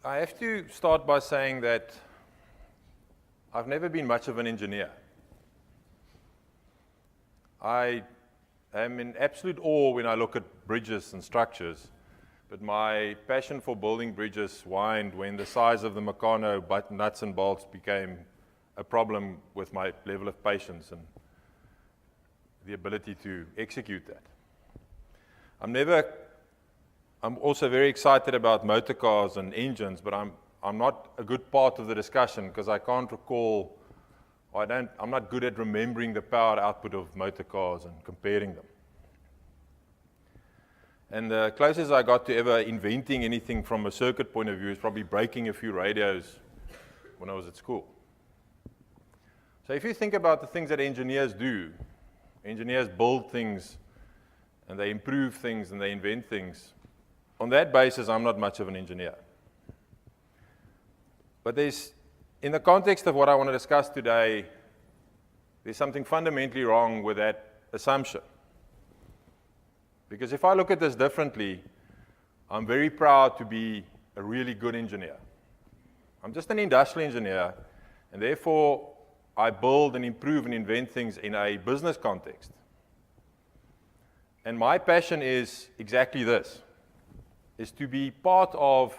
I have to start by saying that I've never been much of an engineer. I am in absolute awe when I look at bridges and structures, but my passion for building bridges waned when the size of the Meccano nuts and bolts became a problem with my level of patience and the ability to execute that. I'm also very excited about motor cars and engines, but I'm not a good part of the discussion because I can't recall, I'm not good at remembering the power output of motor cars and comparing them. And the closest I got to ever inventing anything from a circuit point of view is probably breaking a few radios when I was at school. So if you think about the things that engineers do, engineers build things and they improve things and they invent things. On that basis, I'm not much of an engineer. But in the context of what I want to discuss today, there's something fundamentally wrong with that assumption. Because if I look at this differently, I'm very proud to be a really good engineer. I'm just an industrial engineer, and therefore I build and improve and invent things in a business context. And my passion is exactly this, is to be part of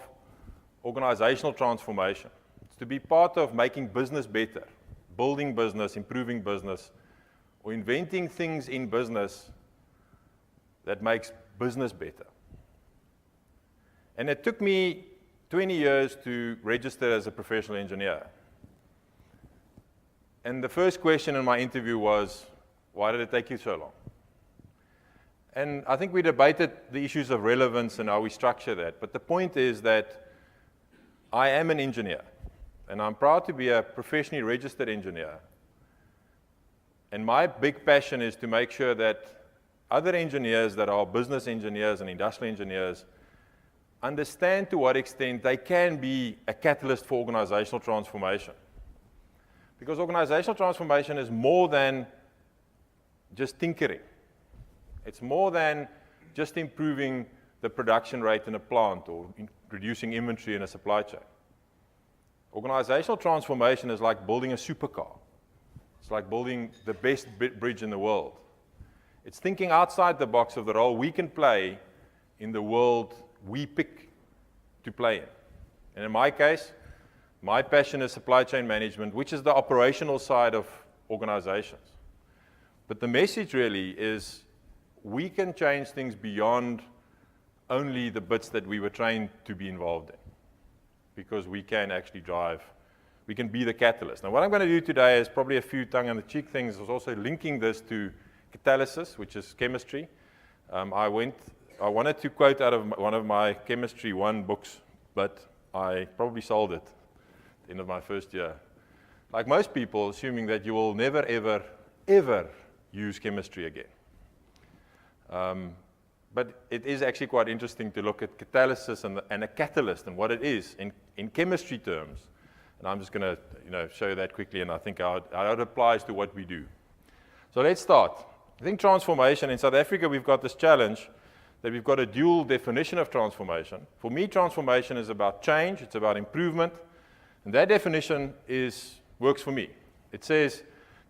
organizational transformation. It's to be part of making business better, building business, improving business, or inventing things in business that makes business better. And it took me 20 years to register as a professional engineer. And the first question in my interview was, why did it take you so long? And I think we debated the issues of relevance and how we structure that. But the point is that I am an engineer, and I'm proud to be a professionally registered engineer. And my big passion is to make sure that other engineers that are business engineers and industrial engineers understand to what extent they can be a catalyst for organizational transformation. Because organizational transformation is more than just tinkering. It's more than just improving the production rate in a plant or reducing inventory in a supply chain. Organizational transformation is like building a supercar. It's like building the best bridge in the world. It's thinking outside the box of the role we can play in the world we pick to play in. And in my case, my passion is supply chain management, which is the operational side of organizations. But the message really is we can change things beyond only the bits that we were trained to be involved in, because we can actually drive, we can be the catalyst. Now what I'm going to do today is probably a few tongue-in-the-cheek things. I was also linking this to catalysis, which is chemistry. I wanted to quote out of one of my Chemistry 1 books, but I probably sold it at the end of my first year. Like most people, assuming that you will never, ever, ever use chemistry again. But it is actually quite interesting to look at catalysis and a catalyst and what it is in chemistry terms. And I'm just going to show you that quickly, and I think how it applies to what we do. So let's start. I think transformation, in South Africa we've got this challenge that we've got a dual definition of transformation. For me, transformation is about change, it's about improvement, and that definition works for me. It says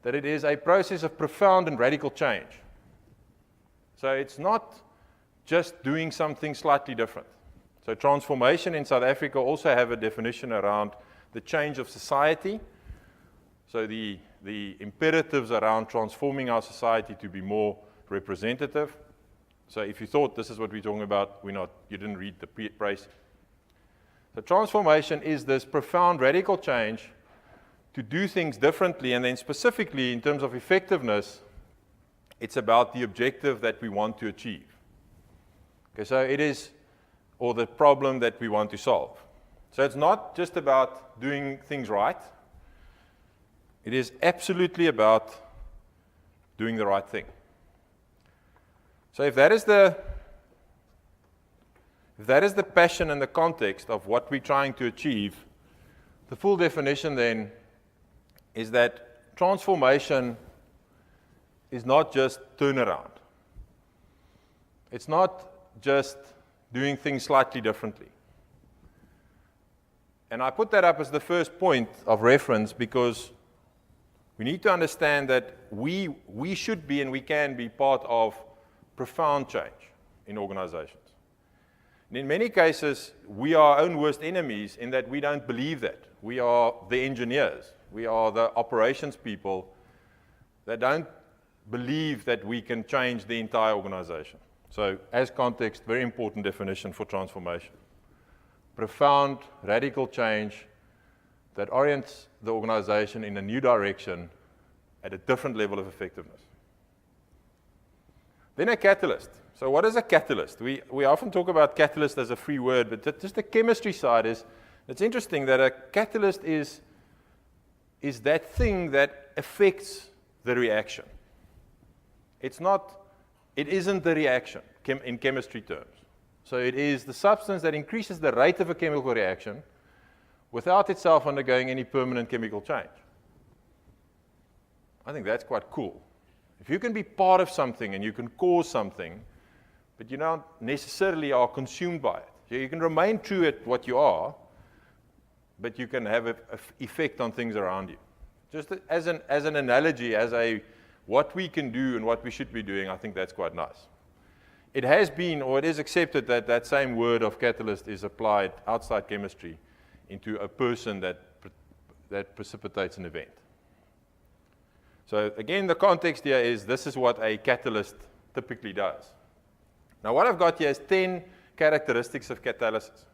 that it is a process of profound and radical change. So it's not just doing something slightly different. So transformation in South Africa also have a definition around the change of society. So the imperatives around transforming our society to be more representative. So if you thought this is what we're talking about, you didn't read the praise. So transformation is this profound radical change to do things differently, and then specifically in terms of effectiveness, it's about the objective that we want to achieve. Okay, so it is, or the problem that we want to solve. So it's not just about doing things right. It is absolutely about doing the right thing. So if that is the passion and the context of what we're trying to achieve, the full definition then is that transformation is not just turnaround. It's not just doing things slightly differently. And I put that up as the first point of reference because we need to understand that we should be and we can be part of profound change in organizations. And in many cases, we are our own worst enemies in that we don't believe that. We are the engineers. We are the operations people that don't believe that we can change the entire organization. So, as context, very important definition for transformation. Profound, radical change that orients the organization in a new direction at a different level of effectiveness. Then a catalyst. So what is a catalyst? We often talk about catalyst as a free word, but just the chemistry side is, it's interesting that a catalyst is that thing that affects the reaction. It isn't the reaction in chemistry terms. So it is the substance that increases the rate of a chemical reaction without itself undergoing any permanent chemical change. I think that's quite cool. If you can be part of something and you can cause something, but you don't necessarily are consumed by it. So you can remain true at what you are, but you can have an effect on things around you. Just as an analogy, what we can do and what we should be doing, I think that's quite nice. It has been, or it is accepted that that same word of catalyst is applied outside chemistry into a person that precipitates an event. So again, the context here is this is what a catalyst typically does. Now what I've got here is 10 characteristics of catalysis.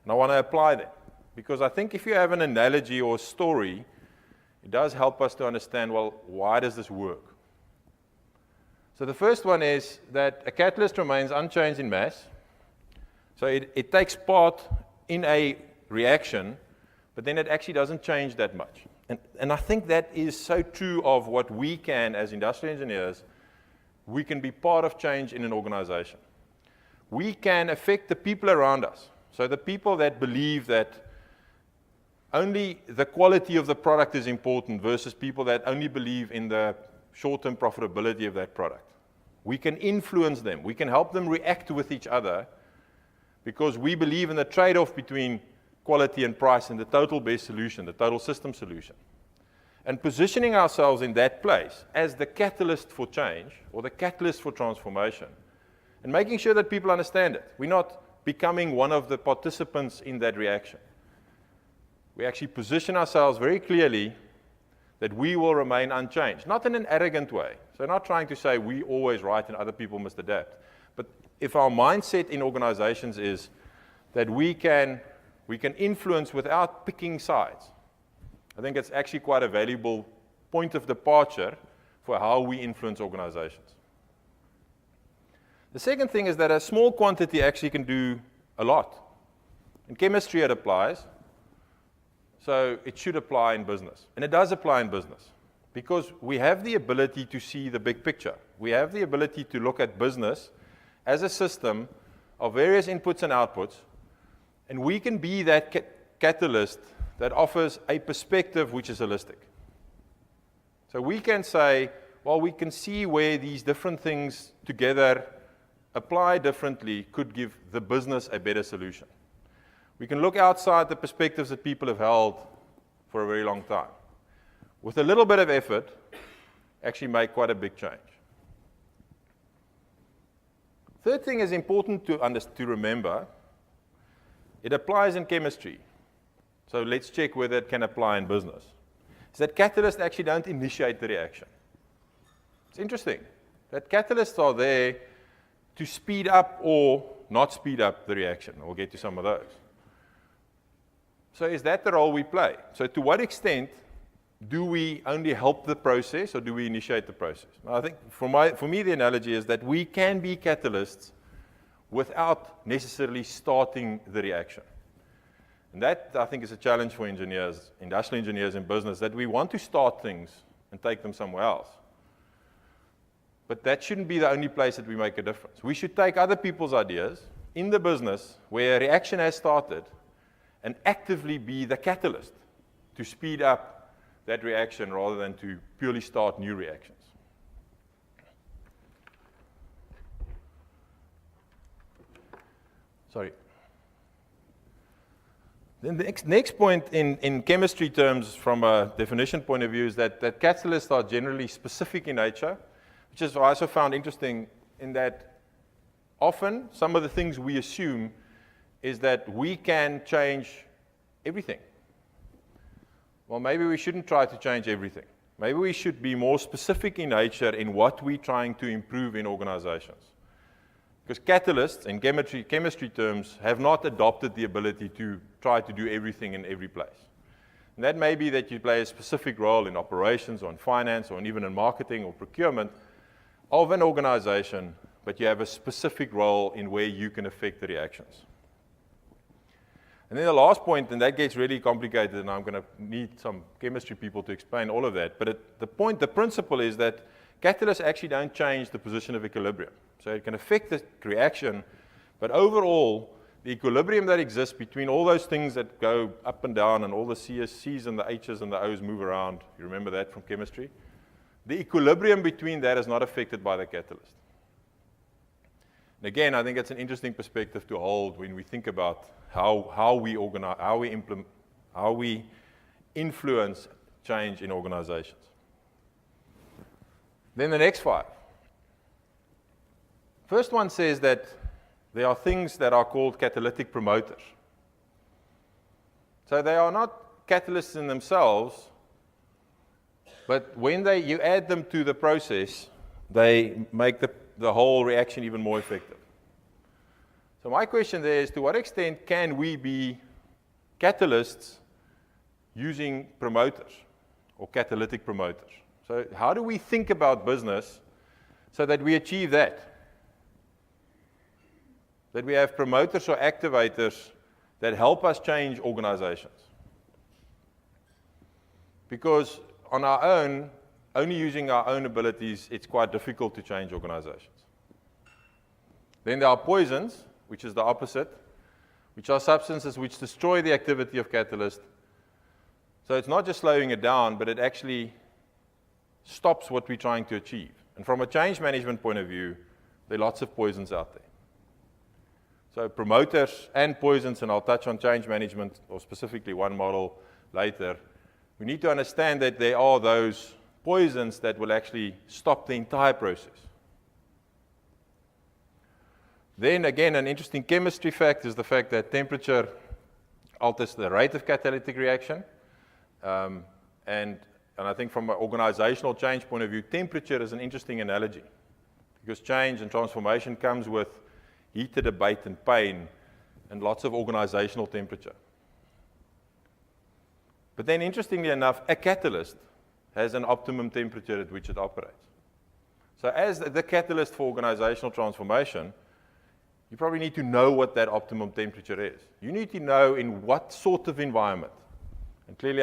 And I want to apply them. Because I think if you have an analogy or a story, it does help us to understand, well, why does this work? So the first one is that a catalyst remains unchanged in mass. So it takes part in a reaction, but then it actually doesn't change that much. And I think that is so true of what we can, as industrial engineers, we can be part of change in an organization. We can affect the people around us. So the people that believe that only the quality of the product is important versus people that only believe in the short-term profitability of that product. We can influence them. We can help them react with each other because we believe in the trade-off between quality and price and the total best solution, the total system solution. And positioning ourselves in that place as the catalyst for change or the catalyst for transformation and making sure that people understand it. We're not becoming one of the participants in that reaction. We actually position ourselves very clearly that we will remain unchanged, not in an arrogant way. So not trying to say we always right and other people must adapt. But if our mindset in organizations is that we can influence without picking sides, I think it's actually quite a valuable point of departure for how we influence organizations. The second thing is that a small quantity actually can do a lot. In chemistry it applies, so it should apply in business. And it does apply in business because we have the ability to see the big picture. We have the ability to look at business as a system of various inputs and outputs, and we can be that catalyst that offers a perspective which is holistic. So we can say, well, we can see where these different things together apply differently could give the business a better solution. We can look outside the perspectives that people have held for a very long time. With a little bit of effort, actually make quite a big change. Third thing is important to remember. It applies in chemistry. So let's check whether it can apply in business. Is that catalysts actually don't initiate the reaction. It's interesting that catalysts are there to speed up or not speed up the reaction. We'll get to some of those. So is that the role we play? So to what extent do we only help the process or do we initiate the process? Now, I think for me the analogy is that we can be catalysts without necessarily starting the reaction. And that, I think, is a challenge for engineers, industrial engineers in business, that we want to start things and take them somewhere else. But that shouldn't be the only place that we make a difference. We should take other people's ideas in the business where a reaction has started and actively be the catalyst to speed up that reaction rather than to purely start new reactions. Sorry. Then the next point in chemistry terms from a definition point of view is that catalysts are generally specific in nature, which is what I also found interesting in that often some of the things we assume is that we can change everything. Well, maybe we shouldn't try to change everything. Maybe we should be more specific in nature in what we're trying to improve in organizations. Because catalysts, in chemistry terms, have not adopted the ability to try to do everything in every place. And that may be that you play a specific role in operations, or in finance, or even in marketing or procurement of an organization, but you have a specific role in where you can affect the reactions. And then the last point, and that gets really complicated, and I'm going to need some chemistry people to explain all of that, but the principle is that catalysts actually don't change the position of equilibrium. So it can affect the reaction, but overall, the equilibrium that exists between all those things that go up and down and all the C's and the H's and the O's move around, you remember that from chemistry? The equilibrium between that is not affected by the catalyst. And again, I think it's an interesting perspective to hold when we think about how we organize, how we influence change in organizations. Then the next 5. First one says that there are things that are called catalytic promoters. So they are not catalysts in themselves, but when you add them to the process, they make the whole reaction even more effective. So my question there is, to what extent can we be catalysts using promoters or catalytic promoters? So how do we think about business so that we achieve that? That we have promoters or activators that help us change organizations. Because on our own, only using our own abilities, it's quite difficult to change organizations. Then there are poisons, which is the opposite, which are substances which destroy the activity of catalyst. So it's not just slowing it down, but it actually stops what we're trying to achieve. And from a change management point of view, there are lots of poisons out there. So promoters and poisons, and I'll touch on change management, or specifically one model later, we need to understand that there are those poisons that will actually stop the entire process. Then again, an interesting chemistry fact is the fact that temperature alters the rate of catalytic reaction. And I think from an organizational change point of view, temperature is an interesting analogy. Because change and transformation comes with heated debate and pain and lots of organizational temperature. But then interestingly enough, a catalyst has an optimum temperature at which it operates. So as the catalyst for organizational transformation, you probably need to know what that optimum temperature is. You need to know in what sort of environment. And clearly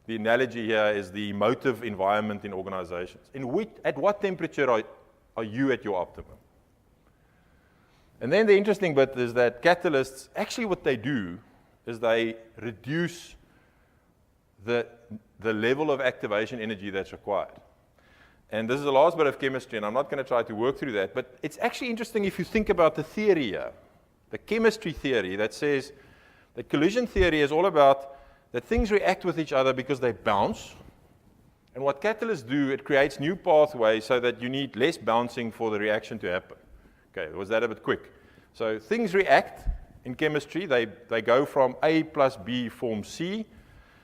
the analogy here is the emotive environment in organizations. At what temperature are you at your optimum? And then the interesting bit is that catalysts, actually what they do is they reduce the level of activation energy that's required. And this is the last bit of chemistry, and I'm not going to try to work through that, but it's actually interesting if you think about the theory here, the chemistry theory that says that collision theory is all about that things react with each other because they bounce, and what catalysts do, it creates new pathways so that you need less bouncing for the reaction to happen. Okay, was that a bit quick? So things react in chemistry, they go from A plus B form C,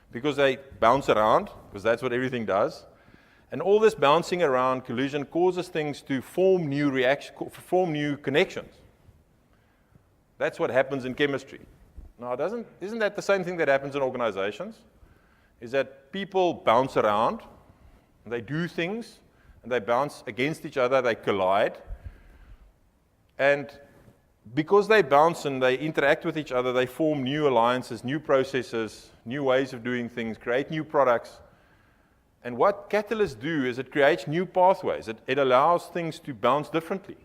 because they bounce around, because that's what everything does. And all this bouncing around collision causes things to form new connections. That's what happens in chemistry. Now, isn't that the same thing that happens in organizations? Is that people bounce around, and they do things, and they bounce against each other, they collide. And because they bounce and they interact with each other, they form new alliances, new processes, new ways of doing things, create new products. And what catalysts do is it creates new pathways. It allows things to bounce differently.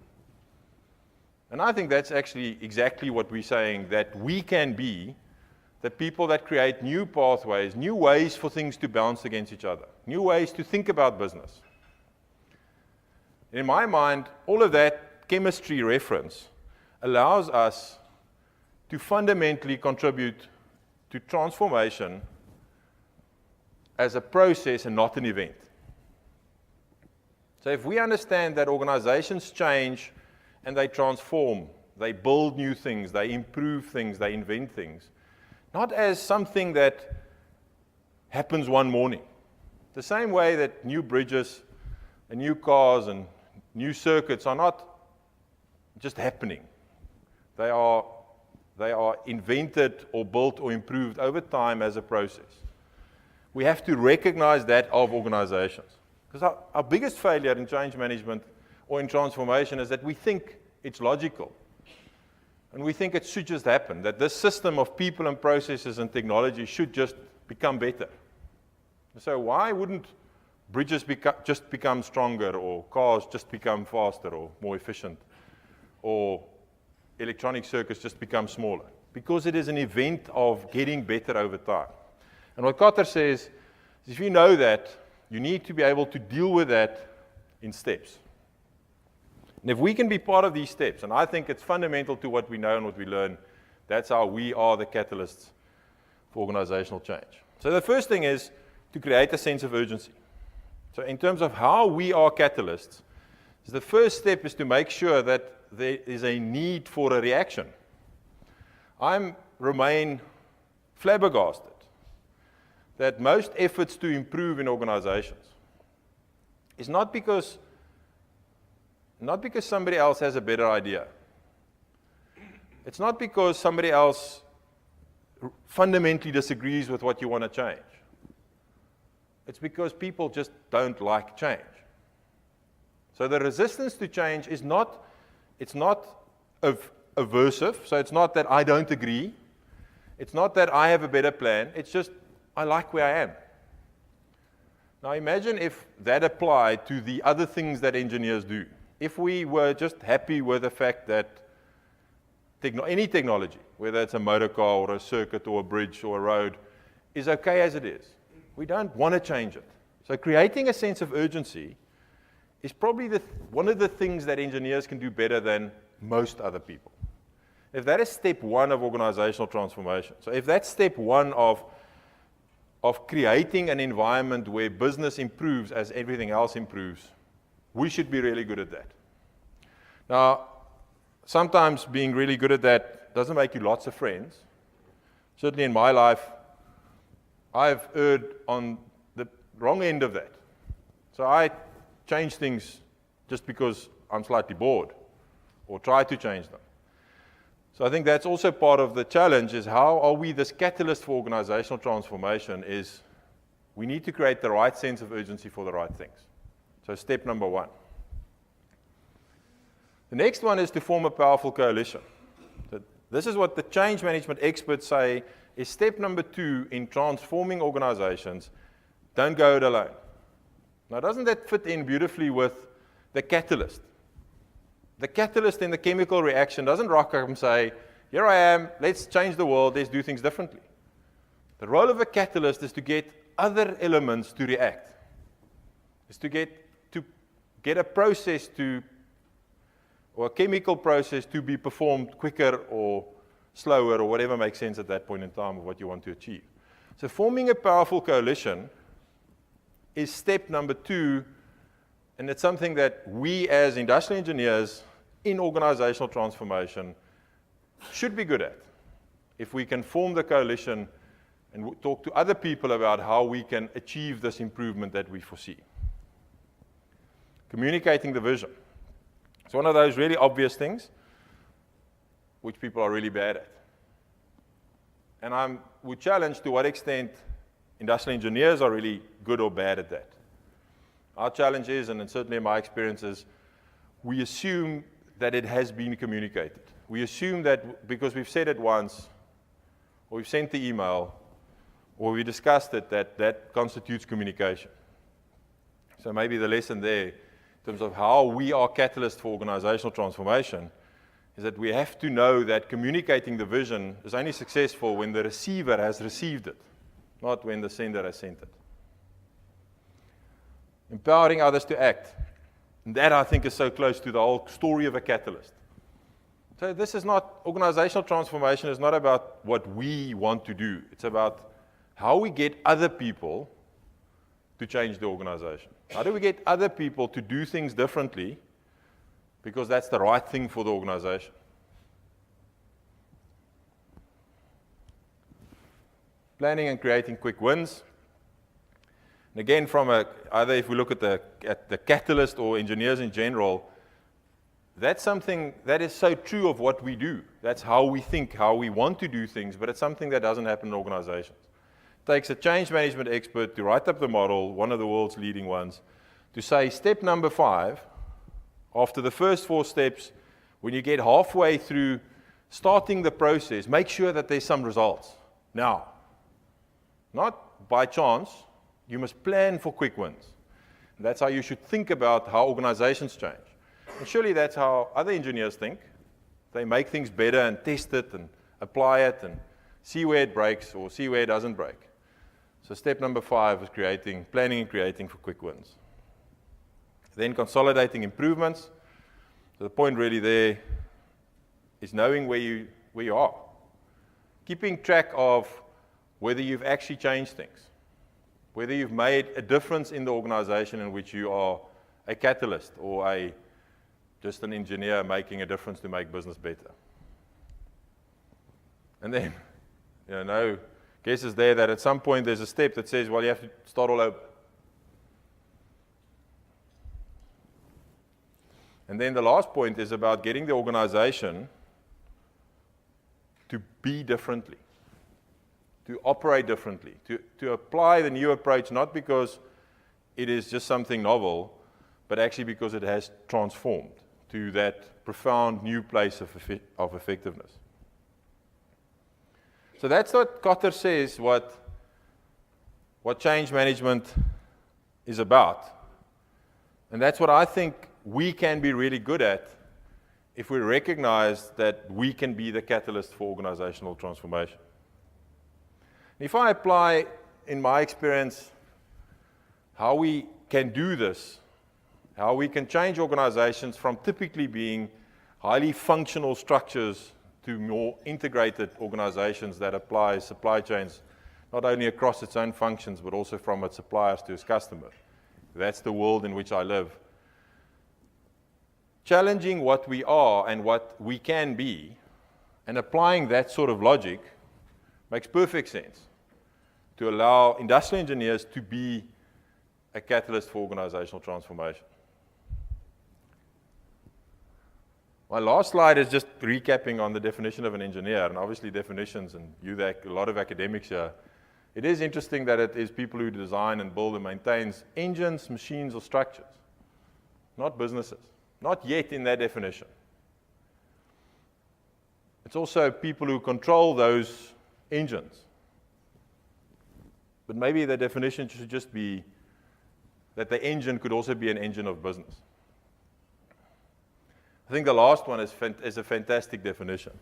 And I think that's actually exactly what we're saying, that we can be the people that create new pathways, new ways for things to bounce against each other, new ways to think about business. In my mind, all of that chemistry reference allows us to fundamentally contribute to transformation as a process and not an event. So if we understand that organizations change and they transform, they build new things, they improve things, they invent things, not as something that happens one morning. The same way that new bridges and new cars and new circuits are not just happening. They are invented or built or improved over time as a process. We have to recognize that of organizations. Because our biggest failure in change management or in transformation is that we think it's logical. And we think it should just happen, that this system of people and processes and technology should just become better. So why wouldn't bridges just become stronger, or cars just become faster or more efficient, or electronic circuits just become smaller? Because it is an event of getting better over time. And what Kotter says is if you know that, you need to be able to deal with that in steps. And if we can be part of these steps, and I think it's fundamental to what we know and what we learn, that's how we are the catalysts for organizational change. So the first thing is to create a sense of urgency. So in terms of how we are catalysts, the first step is to make sure that there is a need for a reaction. I remain flabbergasted that most efforts to improve in organizations is not because somebody else has a better idea. It's not because somebody else fundamentally disagrees with what you want to change. It's because people just don't like change. So the resistance to change is not aversive, so it's not that I don't agree. It's not that I have a better plan. It's just I like where I am. Now imagine if that applied to the other things that engineers do. If we were just happy with the fact that any technology, whether it's a motor car or a circuit or a bridge or a road, is okay as it is. We don't want to change it. So creating a sense of urgency is probably one of the things that engineers can do better than most other people. If that is step one of organizational transformation, so if that's step one of creating an environment where business improves as everything else improves, we should be really good at that. Now, sometimes being really good at that doesn't make you lots of friends. Certainly in my life, I've erred on the wrong end of that. So I change things just because I'm slightly bored, or try to change them. So I think that's also part of the challenge, is how are we this catalyst for organizational transformation, is we need to create the right sense of urgency for the right things. So step number one. The next one is to form a powerful coalition. This is what the change management experts say is step number two in transforming organizations. Don't go it alone. Now, doesn't that fit in beautifully with the catalyst? The catalyst in the chemical reaction doesn't rock up and say, here I am, let's change the world, let's do things differently. The role of a catalyst is to get other elements to react. Is to get a process or a chemical process to be performed quicker or slower or whatever makes sense at that point in time of what you want to achieve. So forming a powerful coalition is step number two, and it's something that we as industrial engineers in organizational transformation should be good at. If we can form the coalition and talk to other people about how we can achieve this improvement that we foresee. Communicating the vision. It's one of those really obvious things which people are really bad at. And I would challenge to what extent industrial engineers are really good or bad at that. Our challenge is, and certainly in my experience is, we assume that it has been communicated. We assume that because we've said it once, or we've sent the email, or we discussed it, that constitutes communication. So maybe the lesson there, in terms of how we are catalysts for organizational transformation, is that we have to know that communicating the vision is only successful when the receiver has received it, not when the sender has sent it. Empowering others to act. And that, I think, is so close to the whole story of a catalyst. So this is not, organizational transformation is not about what we want to do. It's about how we get other people to change the organization. How do we get other people to do things differently because that's the right thing for the organization? Planning and creating quick wins. And again, either if we look at the catalyst or engineers in general, that's something that is so true of what we do. That's how we think, how we want to do things, but it's something that doesn't happen in organizations. It takes a change management expert to write up the model, one of the world's leading ones, to say step number 5, after the first 4 steps, when you get halfway through starting the process, make sure that there's some results. Now, not by chance, you must plan for quick wins. And that's how you should think about how organizations change. And surely that's how other engineers think. They make things better and test it and apply it and see where it breaks or see where it doesn't break. So step number 5 is planning and creating for quick wins. Then consolidating improvements. So the point really there is knowing where you are. Keeping track of whether you've actually changed things. Whether you've made a difference in the organization in which you are a catalyst or just an engineer making a difference to make business better. And then, no guesses there that at some point there's a step that says, well, you have to start all over. And then the last point is about getting the organization to be differently, to operate differently, to apply the new approach, not because it is just something novel, but actually because it has transformed to that profound new place of effectiveness. So that's what Kotter says, what change management is about. And that's what I think we can be really good at if we recognize that we can be the catalyst for organizational transformation. If I apply, in my experience, how we can do this, how we can change organizations from typically being highly functional structures to more integrated organizations that apply supply chains not only across its own functions, but also from its suppliers to its customers. That's the world in which I live. Challenging what we are and what we can be, and applying that sort of logic makes perfect sense to allow industrial engineers to be a catalyst for organizational transformation. My last slide is just recapping on the definition of an engineer, and obviously definitions, and a lot of academics here. It is interesting that it is people who design and build and maintain engines, machines, or structures, not businesses. Not yet in that definition. It's also people who control those engines. But maybe the definition should just be that the engine could also be an engine of business. I think the last one is a fantastic definition,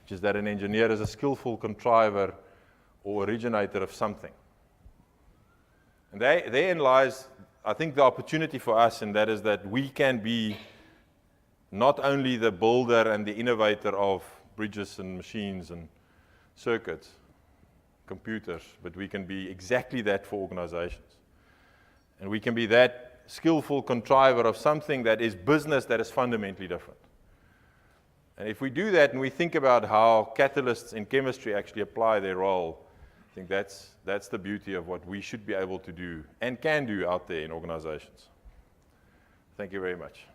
which is that an engineer is a skillful contriver or originator of something. And therein lies, I think, the opportunity for us, and that is that we can be not only the builder and the innovator of bridges and machines and circuits, computers, but we can be exactly that for organizations. And we can be that skillful contriver of something that is business that is fundamentally different. And if we do that and we think about how catalysts in chemistry actually apply their role, I think that's the beauty of what we should be able to do and can do out there in organizations. Thank you very much.